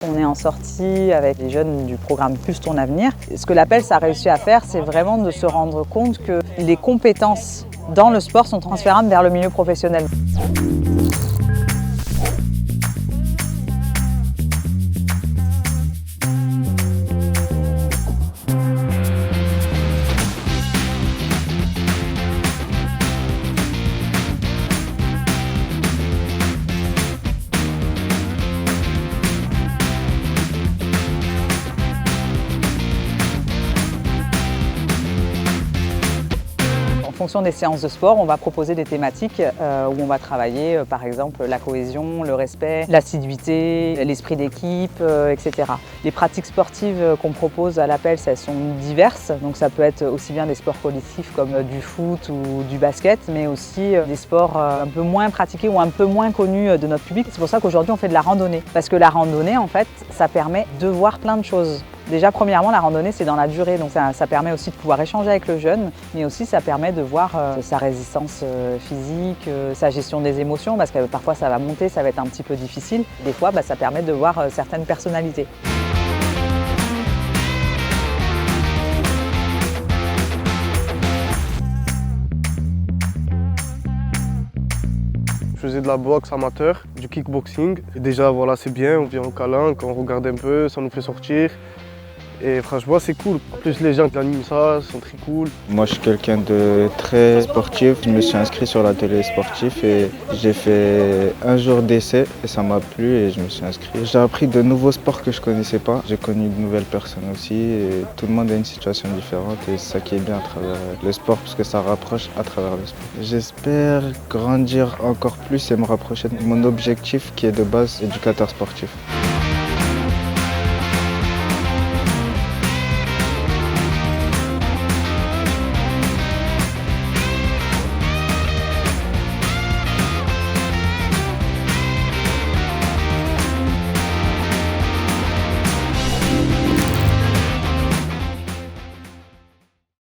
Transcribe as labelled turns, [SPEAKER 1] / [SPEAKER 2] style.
[SPEAKER 1] On est en sortie avec les jeunes du programme Plus ton avenir. Ce que l'Appels a réussi à faire, c'est vraiment de se rendre compte que les compétences dans le sport sont transférables vers le milieu professionnel. En fonction des séances de sport, on va proposer des thématiques où on va travailler par exemple la cohésion, le respect, l'assiduité, l'esprit d'équipe, etc. Les pratiques sportives qu'on propose à l'Appels, elles sont diverses, donc ça peut être aussi bien des sports collectifs comme du foot ou du basket, mais aussi des sports un peu moins pratiqués ou un peu moins connus de notre public. C'est pour ça qu'aujourd'hui on fait de la randonnée, parce que la randonnée en fait, ça permet de voir plein de choses. Déjà, premièrement, la randonnée, c'est dans la durée, donc ça permet aussi de pouvoir échanger avec le jeune, mais aussi ça permet de voir sa résistance physique, sa gestion des émotions, parce que parfois ça va monter, ça va être un petit peu difficile. Des fois, ça permet de voir certaines personnalités.
[SPEAKER 2] Je faisais de la boxe amateur, du kickboxing. Et déjà, voilà, c'est bien, on vient au câlin, quand on regarde un peu, ça nous fait sortir. Et franchement, c'est cool. En plus, les gens qui animent ça sont très cool.
[SPEAKER 3] Moi, je suis quelqu'un de très sportif. Je me suis inscrit sur la télé sportif et j'ai fait un jour d'essai et ça m'a plu et je me suis inscrit. J'ai appris de nouveaux sports que je ne connaissais pas. J'ai connu de nouvelles personnes aussi et tout le monde a une situation différente et c'est ça qui est bien à travers le sport parce que ça rapproche à travers le sport. J'espère grandir encore plus et me rapprocher de mon objectif qui est de base éducateur sportif.